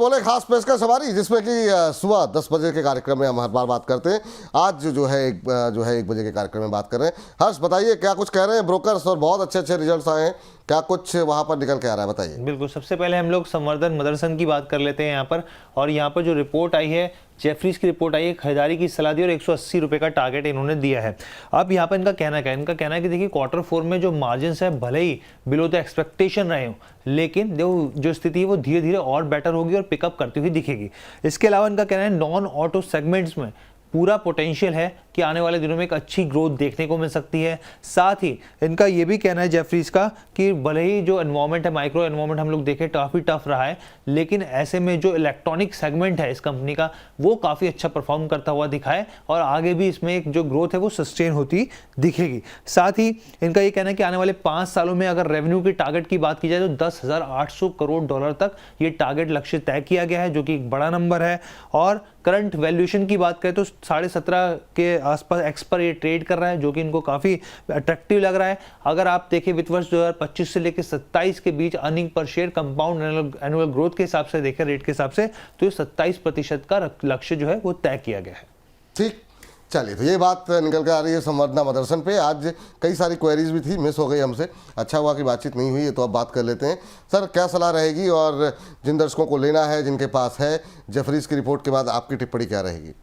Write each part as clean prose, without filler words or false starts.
बोले खास पेशकश हमारी, जिसमें कि सुबह 10 बजे के कार्यक्रम में हम हर बार बात करते हैं। आज जो है 1 बजे के कार्यक्रम में बात कर रहे हैं। हर्ष बताइए क्या कुछ कह रहे हैं ब्रोकर्स, और बहुत अच्छे अच्छे रिजल्ट्स आए हैं, क्या कुछ वहां पर निकल के आ रहा है, बताइए। बिल्कुल, सबसे पहले हम लोग संवर्धन मदरसन की बात कर लेते हैं यहाँ पर। और यहाँ पर जो रिपोर्ट आई है, जेफरीज की रिपोर्ट आई है, खरीदारी की सलाह दी और 180 रुपये का टारगेट इन्होंने दिया है। अब यहाँ पर इनका कहना क्या है? इनका कहना है कि देखिए क्वार्टर 4 में जो मार्जिन है भले ही बिलो द एक्सपेक्टेशन रहे हो, लेकिन जो स्थिति है वो धीरे धीरे और बेटर होगी और पिकअप करती हुई दिखेगी। इसके अलावा इनका कहना है नॉन ऑटो सेगमेंट्स में पूरा पोटेंशियल है कि आने वाले दिनों में एक अच्छी ग्रोथ देखने को मिल सकती है। साथ ही इनका ये भी कहना है जेफरीज का कि भले ही जो एनवायरनमेंट है, माइक्रो एनवायरनमेंट हम लोग देखें काफ़ी टफ रहा है, लेकिन ऐसे में जो इलेक्ट्रॉनिक सेगमेंट है इस कंपनी का वो काफ़ी अच्छा परफॉर्म करता हुआ दिखा है और आगे भी इसमें एक जो ग्रोथ है वो सस्टेन होती दिखेगी। साथ ही इनका ये कहना है कि आने वाले 5 सालों में अगर रेवेन्यू की टारगेट की बात की जाए तो $10,800 करोड़ तक ये टारगेट लक्ष्य तय किया गया है, जो कि एक बड़ा नंबर है। और करंट वैल्यूएशन की बात करें तो 17.5 के आसपास एक्स पर ये ट्रेड कर रहा है, जो कि इनको काफ़ी अट्रैक्टिव लग रहा है। अगर आप देखें वित्त वर्ष 2025 से लेकर 27 के बीच earning per share compound annual growth के हिसाब से देखें, रेट के हिसाब से, तो ये 27% का लक्ष्य जो है वो तय किया गया है। ठीक, चलिए, तो ये बात निकल कर आ रही है संवर्धना मदरसन पे। आज कई सारी क्वेरीज भी थी, मिस हो गई हमसे, अच्छा हुआ कि बातचीत नहीं हुई है, तो अब बात कर लेते हैं। सर क्या सलाह रहेगी, और जिन दर्शकों को लेना है, जिनके पास है, जेफरीज की रिपोर्ट के बाद आपकी टिप्पणी क्या रहेगी?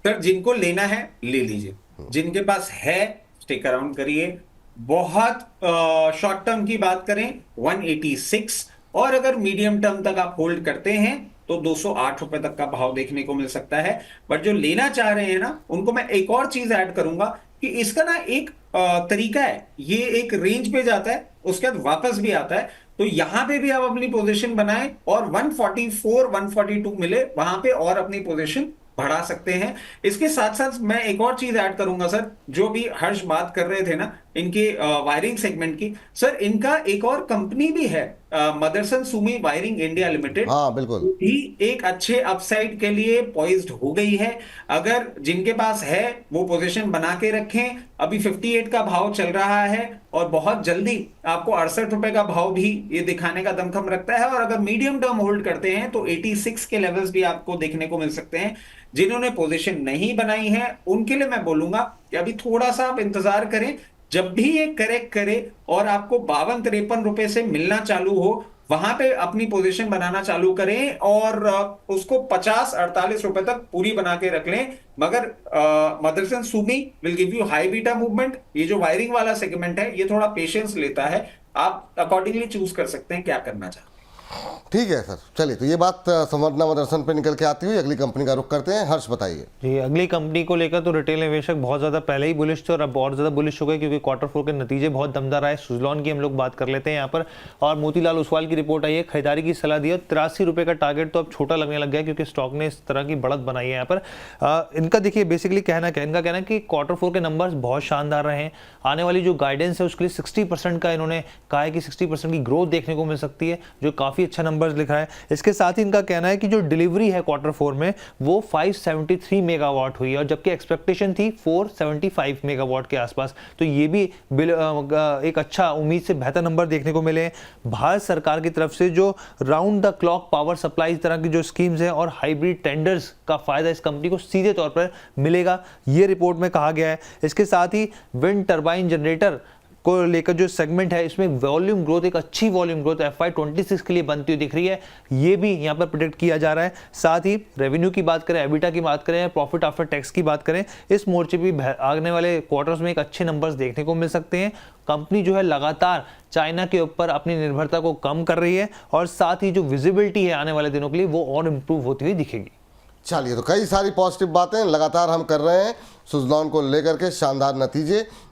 सर जिनको लेना है ले लीजिए, जिनके पास है स्टिक अराउंड करिए। बहुत शॉर्ट टर्म की बात करें 186, और अगर मीडियम टर्म तक आप होल्ड करते हैं तो 208 रुपए तक का भाव देखने को मिल सकता है। बट जो लेना चाह रहे हैं ना, उनको मैं एक और चीज ऐड करूंगा कि इसका ना एक तरीका है, ये एक रेंज पे जाता है, उसके बाद वापस भी आता है। तो यहां पे भी आप अपनी पोजीशन बनाएं और 144 142 मिले वहां पे और अपनी पोजीशन बढ़ा सकते हैं। इसके साथ साथ मैं एक और चीज ऐड करूंगा सर, जो भी हर्ष बात कर रहे थे ना इनके वायरिंग सेगमेंट की, सर इनका एक और कंपनी भी है, Motherson Sumi Wiring India Limited. हाँ बिल्कुल, भी एक अच्छे अपसाइड के लिए पॉइज्ड हो गई है। अगर जिनके पास है वो पोजीशन बना के रखें। अभी 58 का भाव चल रहा है और बहुत जल्दी आपको 68 रुपए का भाव भी ये दिखाने का दमखम रखता है। और अगर मीडियम टर्म होल्ड करते हैं तो 86 के लेवल्स भी आपको देखने को मिल सकते हैं। जिन्होंने पोजीशन नहीं बनाई है उनके लिए मैं बोलूंगा कि अभी थोड़ा सा आप इंतजार करें, जब भी ये करेक्ट करे और आपको 52-53 रुपए से मिलना चालू हो, वहां पे अपनी पोजीशन बनाना चालू करें और उसको 50-48 रुपए तक पूरी बना के रख लें। मगर Motherson Sumi will give you high beta movement. ये जो वायरिंग वाला सेगमेंट है ये थोड़ा पेशेंस लेता है, आप अकॉर्डिंगली चूज कर सकते हैं क्या करना चाहते हैं। ठीक है सर। चलिए, तो ये बात संवर्धना मदरसन पे निकल के आती हुई अगली कंपनी का रुख करते हैं। हर्ष बताइए जी, अगली कंपनी को लेकर तो रिटेल निवेशक बहुत ज़्यादा पहले ही बुलिश थे और अब और ज़्यादा बुलिश हो गए, क्योंकि क्वार्टर 4 के नतीजे बहुत दमदार आए। सुजलॉन की हम लोग बात कर लेते हैं यहाँ पर। और मोतीलाल ओसवाल की रिपोर्ट आई है, खरीदारी की सलाह दी है। 83 रुपये का टारगेट तो अब छोटा लगने लग गया, क्योंकि स्टॉक ने इस तरह की बढ़त बनाई है यहाँ पर। इनका देखिए बेसिकली कहना क्या है, इनका कहना है कि क्वार्टर 4 के नंबर्स बहुत शानदार रहे हैं। आने वाली जो गाइडेंस है उसके लिए 60% का इन्होंने कहा है कि 60% की ग्रोथ देखने को मिल सकती है, जो काफ़ी अच्छा नंबर्स लिखा है। इसके साथ ही इनका कहना है कि जो डिलीवरी है क्वार्टर 4 में वो 573 मेगावाट हुई है, और जबकि एक्सपेक्टेशन थी 475 मेगावाट के आसपास। तो ये भी एक अच्छा, उम्मीद से बेहतर नंबर देखने को मिले। भारत सरकार की तरफ से जो round the clock power supply इस तरह की जो स्कीम्स हैं और हाइब्रिड टेंडर्स का फायदा इस कंपनी को सीधे तौर पर मिलेगा, ये रिपोर्ट में कहा गया है। इसके साथ ही विंड टर्बाइन जनरेटर को लेकर जो सेगमेंट है इसमें वॉल्यूम ग्रोथ, एक अच्छी वॉल्यूम ग्रोथ FY26 के लिए बनती हुई दिख रही है, ये भी यहाँ पर प्रेडिक्ट किया जा रहा है। साथ ही रेवेन्यू की बात करें, एबिटा की बात करें, प्रॉफिट आफ्टर टैक्स की बात करें, इस मोर्चे भी आने वाले क्वार्टर्स में एक अच्छे नंबर्स देखने को मिल सकते हैं। कंपनी जो है लगातार चाइना के ऊपर अपनी निर्भरता को कम कर रही है और साथ ही जो विजिबिलिटी है आने वाले दिनों के लिए वो और इम्प्रूव होती हुई दिखेगी। चलिए, तो कई सारी पॉजिटिव बातें लगातार हम कर रहे हैं सुजलॉन को लेकर के। शानदार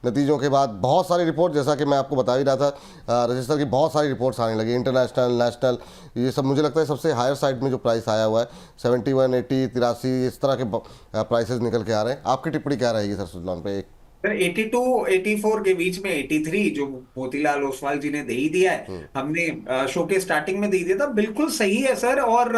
नतीजों के बाद बहुत सारी रिपोर्ट, जैसा कि मैं आपको बता ही रहा था रजिस्टर की, बहुत सारी रिपोर्ट्स आने लगी, इंटरनेशनल, नेशनल, ये सब। मुझे लगता है सबसे हायर साइड में जो प्राइस आया हुआ है 71, 80, 83, इस तरह के प्राइसेस निकल के आ रहे हैं। आपकी टिप्पणी क्या रहेगी सर सुजलॉन पे? सर 82 84 के बीच में 83 जो मोतीलाल ओसवाल जी ने दे ही दिया है, हमने शो के स्टार्टिंग में दे दिया था, बिल्कुल सही है सर। और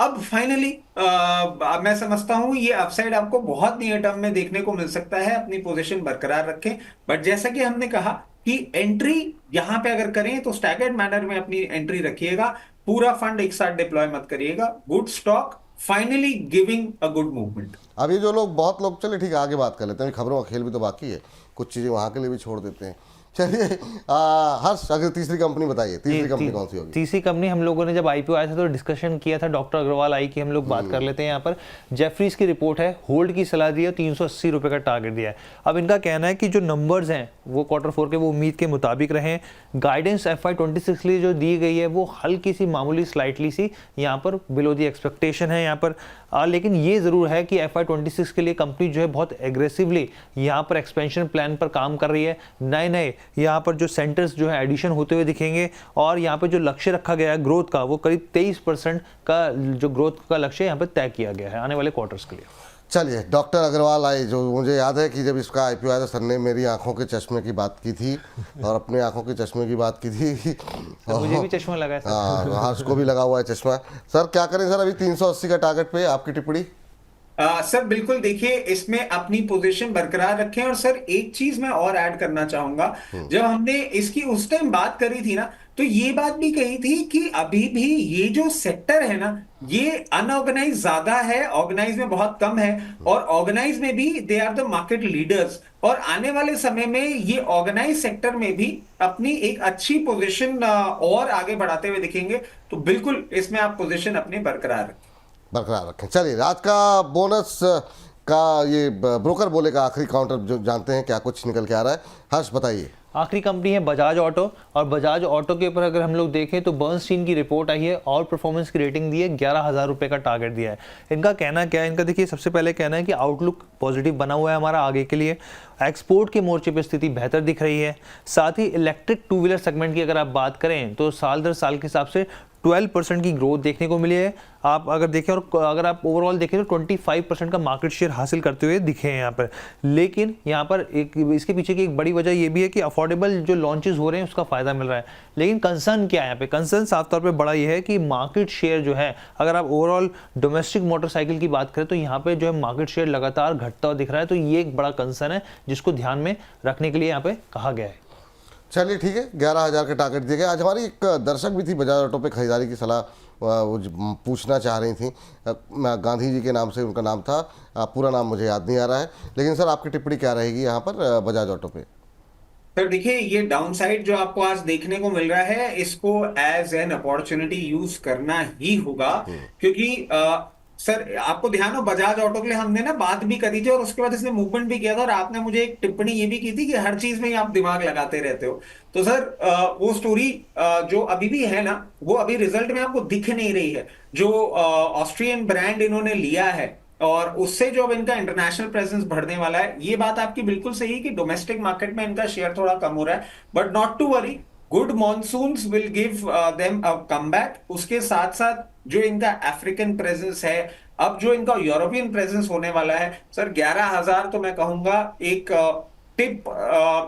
अब फाइनली मैं समझता हूं ये अपसाइड आपको बहुत नियर टर्म में देखने को मिल सकता है। अपनी पोजीशन बरकरार रखें, बट जैसा कि हमने कहा कि एंट्री यहां पे अगर करें तो स्टैगर्ड मैनर में अपनी एंट्री रखिएगा। पूरा फंड एक साथ डिप्लॉय मत करिएगा। Good stock finally giving a good movement. अब ये जो लोग बहुत लोग, चले ठीक है आगे बात कर लेते हैं, खबरों का खेल भी तो बाकी है, कुछ चीज़ें वहाँ के लिए भी छोड़ देते हैं। चलिए हर्ष, अगर तीसरी कंपनी बताइए, तीसरी कंपनी कौन सी होगी? तीसरी कंपनी हम लोगों ने जब आईपीओ आया था तो डिस्कशन किया था, डॉक्टर अग्रवाल आई की हम लोग बात कर लेते हैं। यहाँ पर जेफरीज की रिपोर्ट है, होल्ड की सलाह दी है, 380 रुपये का टारगेट दिया है। अब इनका कहना है कि जो नंबर्स हैं वो Q4 के वो उम्मीद के मुताबिक रहें। गाइडेंस FY26 के लिए जो दी गई है वो हल्की सी मामूली स्लाइटली सी यहाँ पर बिलो दी एक्सपेक्टेशन है यहाँ पर। लेकिन ये ज़रूर है कि FY26 के लिए कंपनी जो है बहुत एग्रेसिवली यहाँ पर एक्सपेंशन प्लान पर काम कर रही है। नए यहाँ पर जो सेंटर्स जो है एडिशन होते हुए दिखेंगे और यहाँ पर जो लक्ष्य रखा गया है ग्रोथ का वो करीब 23% का जो ग्रोथ का लक्ष्य यहाँ पर तय किया गया है आने वाले क्वार्टर्स के लिए। चलिए, डॉक्टर अग्रवाल आए, जो मुझे याद है कि जब इसका आईपीओ आया था सर ने मेरी आंखों के चश्मे की बात की थी और अपने आंखों के चश्मे की बात की थी। मुझे भी चश्मा लगा है सर। हाँ, हर्ष को भी लगा हुआ है चश्मा। सर क्या करें सर, अभी 380 का टारगेट पे आपकी टिप्पणी? सर बिल्कुल, देखिए इसमें अपनी पोजीशन बरकरार रखें। और सर एक चीज मैं और ऐड करना चाहूंगा, जब हमने इसकी उस टाइम बात करी थी ना, तो ये बात भी कही थी कि अभी भी ये जो सेक्टर है ना, ये अनऑर्गेनाइज ज्यादा है, ऑर्गेनाइज में बहुत कम है। और ऑर्गेनाइज में भी they are the market leaders, और आने वाले समय में ये ऑर्गेनाइज सेक्टर में भी अपनी एक अच्छी पोजीशन और आगे बढ़ाते हुए दिखेंगे। तो बिल्कुल इसमें आप पोजीशन अपनी बरकरार रखें। चलिए, रात का बोनस का ये ब्रोकर बोले का आखिरी काउंटर जो जानते हैं क्या कुछ निकल के आ रहा है, हर्ष बताइए। आखिरी कंपनी है बजाज ऑटो, और बजाज ऑटो के ऊपर अगर हम लोग देखें तो बर्नस्टीन की रिपोर्ट आई है और परफॉर्मेंस की रेटिंग दी है, 11,000 रुपये का टारगेट दिया है। इनका कहना क्या है, इनका देखिए सबसे पहले कहना है कि आउटलुक पॉजिटिव बना हुआ है हमारा आगे के लिए, एक्सपोर्ट के मोर्चे पर स्थिति बेहतर दिख रही है। साथ ही इलेक्ट्रिक टू व्हीलर सेगमेंट की अगर आप बात करें तो साल दर साल के हिसाब से 12% की ग्रोथ देखने को मिली है। आप अगर देखें और अगर आप ओवरऑल देखें तो 25% का मार्केट शेयर हासिल करते हुए दिखे हैं यहाँ पर। लेकिन यहाँ पर एक इसके पीछे की एक बड़ी वजह ये भी है कि अफोर्डेबल जो लॉन्चेस हो रहे हैं उसका फायदा मिल रहा है। लेकिन कंसर्न क्या है यहाँ पे, कंसर्न साफ तौर पे बड़ा ये है कि मार्केट शेयर जो है, अगर आप ओवरऑल डोमेस्टिक मोटरसाइकिल की बात करें तो यहाँ पे जो है मार्केट शेयर लगातार घटता हुआ दिख रहा है। तो ये एक बड़ा कंसर्न है जिसको ध्यान में रखने के लिए यहाँ पे कहा गया है। चलिए ठीक है, 11,000 के टारगेट दिए गए। आज हमारी एक दर्शक भी थी बजाज ऑटो पे खरीदारी की सलाह पूछना चाह रही थी, गांधी जी के नाम से उनका नाम था, पूरा नाम मुझे याद नहीं आ रहा है। लेकिन सर आपकी टिप्पणी क्या रहेगी यहाँ पर बजाज ऑटो पे? सर देखिए, ये डाउनसाइड जो आपको आज देखने को मिल रहा है, इसको एज एन अपॉर्चुनिटी यूज करना ही होगा। क्योंकि सर आपको ध्यान हो, बजाज ऑटो के लिए हमने ना बात भी करी थी और उसके बाद इसने मूवमेंट भी किया था, और आपने मुझे एक टिप्पणी ये भी की थी कि हर चीज में ही आप दिमाग लगाते रहते हो। तो सर वो स्टोरी जो अभी भी है ना, वो अभी रिजल्ट में आपको दिख नहीं रही है। जो ऑस्ट्रियन ब्रांड इन्होंने लिया है और उससे जो अब इनका इंटरनेशनल प्रेजेंस बढ़ने वाला है, ये बात आपकी बिल्कुल सही है कि डोमेस्टिक मार्केट में इनका शेयर थोड़ा कम हो रहा है। But not to worry, good monsoons will give them a comeback. उसके साथ साथ जो इनका अफ्रीकन प्रेजेंस है, अब जो इनका यूरोपियन प्रेजेंस होने वाला है, सर 11,000 तो मैं कहूंगा एक टिप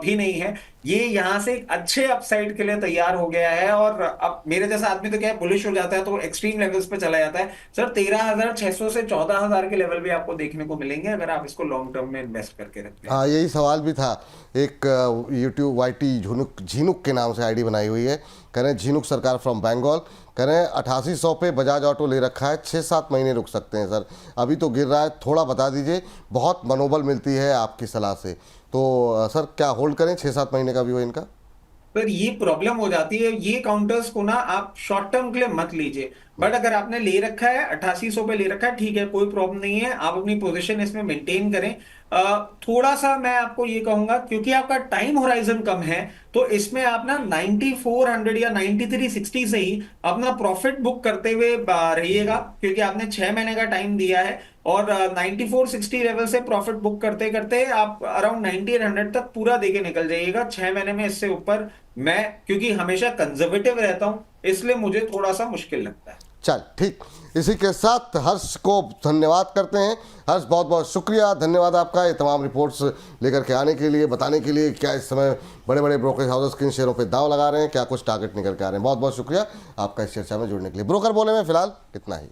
भी नहीं है। ये यहां से एक अच्छे अपसाइड के लिए तैयार हो गया है। और अब मेरे जैसा आदमी तो क्या है, बुलिश हो जाता है तो एक्सट्रीम लेवल्स पे चला जाता है। सर 13,600 से 14,000 के लेवल भी आपको देखने को मिलेंगे अगर आप इसको लॉन्ग टर्म में इन्वेस्ट करके रखते हैं। हाँ, यही सवाल भी था। एक यूट्यूब YT झिनुक के नाम से आईडी बनाई हुई है, कह रहे हैं झिनुक सरकार फ्रॉम बंगाल, कह रहे हैं 8800 पे बजाज ऑटो ले रखा है, 6-7 महीने रुक सकते हैं सर, अभी तो गिर रहा है, थोड़ा बता दीजिए, बहुत मनोबल मिलती है आपकी सलाह से। तो सर क्या होल्ड करें, 6-7 महीने का भी हो इनका? पर ये प्रॉब्लम हो जाती है, ये काउंटर्स को ना आप शॉर्ट टर्म के लिए मत लीजिए। बट अगर आपने ले रखा है 8800 पे ले रखा है, ठीक है, कोई प्रॉब्लम नहीं है, आप अपनी पोजीशन इसमें मेंटेन करें। थोड़ा सा मैं आपको ये कहूंगा, क्योंकि आपका टाइम होराइजन कम है, तो इसमें आप ना 9400 या 9360 से ही अपना प्रॉफिट बुक करते हुए रहिएगा, क्योंकि आपने 6 महीने का टाइम दिया है। और 9460 लेवल से प्रॉफिट बुक करते करते आप अराउंड 9800 तक पूरा देके निकल जाइएगा। 6 महीने में इससे ऊपर मैं, क्योंकि हमेशा कंजर्वेटिव रहता हूं, इसलिए मुझे थोड़ा सा मुश्किल लगता है। चल ठीक, इसी के साथ हर्ष को धन्यवाद करते हैं। हर्ष बहुत बहुत शुक्रिया, धन्यवाद आपका ये तमाम रिपोर्ट्स लेकर के आने के लिए, बताने के लिए क्या इस समय बड़े बड़े ब्रोकरेज हाउसेस किन शेयरों पे दांव लगा रहे हैं, क्या कुछ टारगेट निकल के आ रहे हैं। बहुत बहुत शुक्रिया आपका इस चर्चा में जुड़ने के लिए। ब्रोकर बोले में फिलहाल इतना ही।